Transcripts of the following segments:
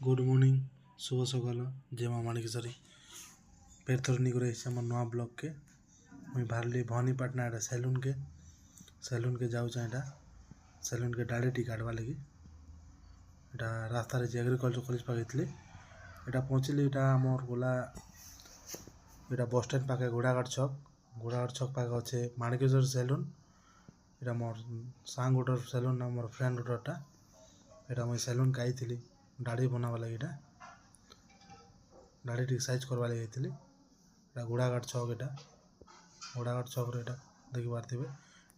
Good morning शुभ सकाल जय माँ माणिकेश्वरी फेर थोड़ी निकल आम नुआ ब्लॉक के मुई बाहरली भवानीपाटना एटा सैलून के जाऊँ एटा सैलून के दाढ़ी टी काटवा लगी एटा रास्ता एग्रीकल्चर कॉलेज पाखे एटा पहुँचली एटा आमर गला एटा बस स्टैंड पाखे घोड़ाघाट छक पाखे अच्छे माणिकेश्वर सैलून एटा मोर सांग गोटर सैलून ना मोर फ्रेंड गोटरटा एटा मुई सैलून के आई दाढ़ी बनावा लगी दाढ़ी टी साइज करवा लगी घोड़ाघाट छक एटा घोड़ाघाट छक रे देखी पारे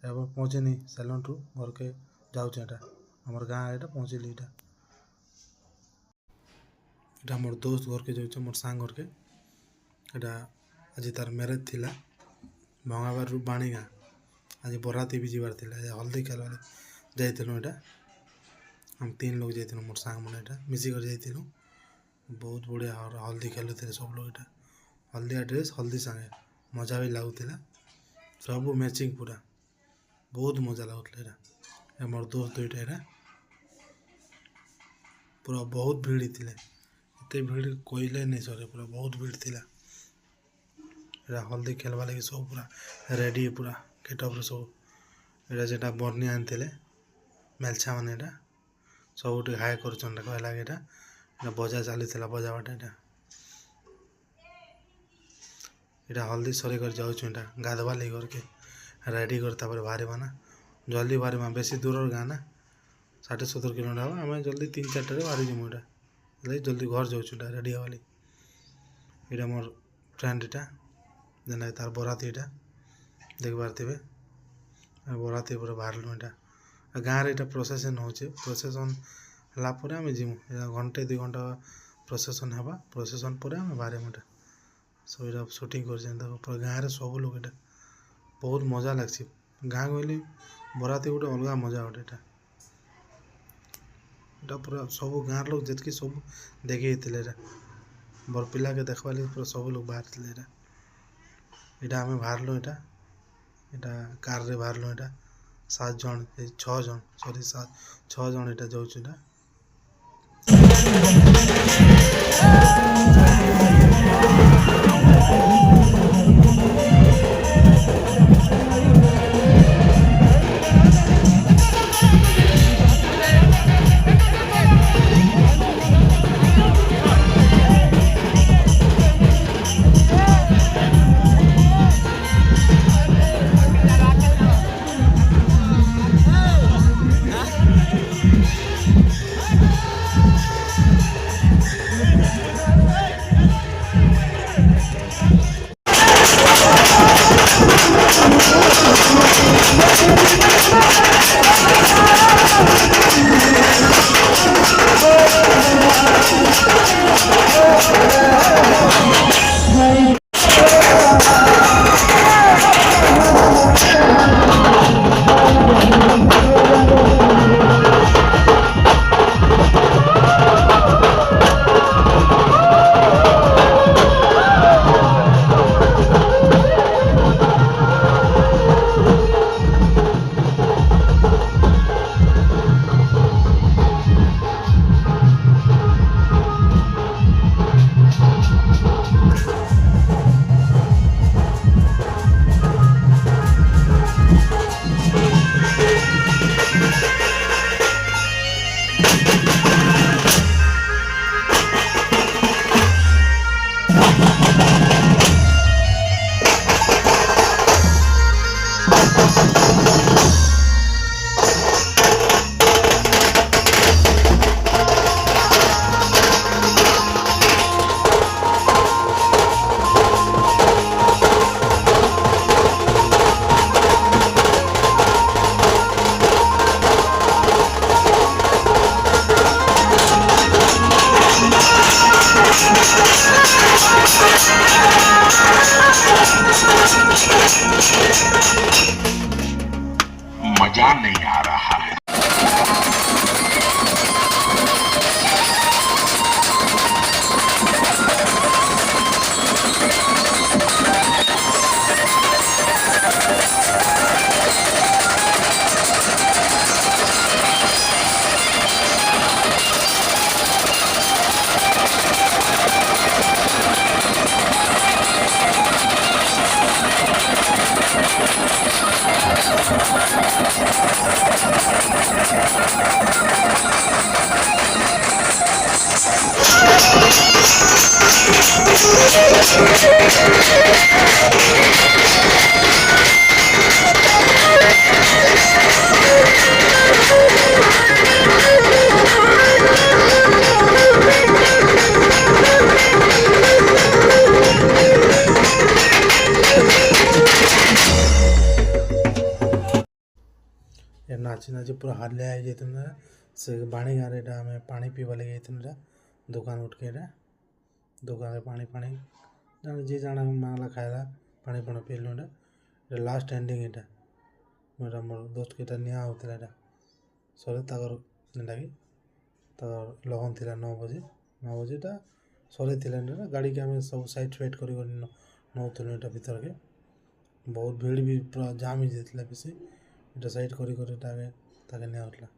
पहुँचे नहीं सैलून टू घर के जाऊँ आमर गाँव एटा पहुँचली एटा मोर दोस्त घर के जाऊँ मोर सांग घर के एटा आज तार मैरेज थिला भंगाबार बाणी गाँ आज बराती भी जीवार थिला हल्दी खेलवा जाइलु एटा हम 3 लोग जाइलु मोर सांग मन एटा मिसिकर जाइलु बहुत बढ़िया हल्दी खेलुले सब लोग एटा हल्दिया ड्रेस हल्दी संगे मजा भी लगुला सब मैचिंग पूरा बहुत मजा लगुला एटा मोर दोस्त दुईटा एटा पूरा बहुत भीड़ थी एत भीड़ कहले नहीं सरे पूरा बहुत भीड़ थी एटा हल्दी खेलवा लगी सब पूरा रेडी पूरा गेटअप सब एटा जेटा बर्नी आनी मेलछा मैंने एटा सब हाय कर कहला एटा बजा चली बजा बाटा एटा हल्दी सरी कर जाऊँ गाधवा लगी घर के रेडी कर बाहर ना जल्दी बाहर बेसी दूर गाँ ना 60-70 किलोमीटर हम आम जल्दी 3-4 बाहरी जीमु एटा जल्दी घर जाऊँ रेडी हवा लगी मोर फ्रेंड एटा जेना तार बराती एटा देख पारे बराती पूरा बाहर एटा गाँव रे प्रोसेसन हो प्रोसेसन है आम जीमु घंटे 2 घंटा प्रोसेसन है प्रोसेसन पर आम बाहर एटा सब ये सुटिंग कर गाँव सब लोग एटा बहुत मजा लग्सी गाँ गली बराती गोटे अलग मजा गोटे एटा पूरा सब गाँव लोग जितकी सब देखी बर पिला के देखवा लगे पूरा सब लोग बाहर थे एटा आम बाहरलु एटा कार रे बाहरलु एटा 7 जन 6 जन सॉरी 6 जन एटा जाऊँ एटा मजा नहीं आ रहा है। ଏ ନାଚି ନାଚି ପୁରା ହାଲିଆ ହେଇଯାଇଥିଲା ସେ ବାଣୀ ଗାଁରେ ଏଇଟା ଆମେ ପାଣି ପିଇବା ଲାଗି ଯାଇଥିଲୁ ଏଇଟା ଦୋକାନ ଉଠକେ ଏଇଟା ଦୋକାନରେ ପାଣି ପାଣି ଜାଣେ ଯିଏ ଜାଣେ ମାଗଲା ଖାଇଲା ପାଣି ପାଣି ପିଇଲୁ ଏଇଟା ଲାଷ୍ଟ ଏଣ୍ଡିଂ ଏଇଟା ଏଇଟା ମୋର ଦୋସ୍ତକେ ଏଇଟା ନିଆ ହେଉଥିଲା ଏଇଟା ସରେ ତାଙ୍କର ଯେନ୍ଟାକି ତାଙ୍କର ଲଗନ ଥିଲା 9 ବଜେଟା ସରେଇଥିଲା ଏଇଟା ଗାଡ଼ିକି ଆମେ ସବୁ ସାଇଟ୍ ଫାଇଟ୍ କରି ନେଉଥିଲୁ ଏଇଟା ଭିତରକେ ବହୁତ ଭିଡ଼ ବି ପୁରା ଜାମ୍ ହେଇଯାଇଥିଲା ବେଶୀ ଏଇଟା ସାଇଟ୍ କରି ତାକେ ନିଆ ହେଉଥିଲା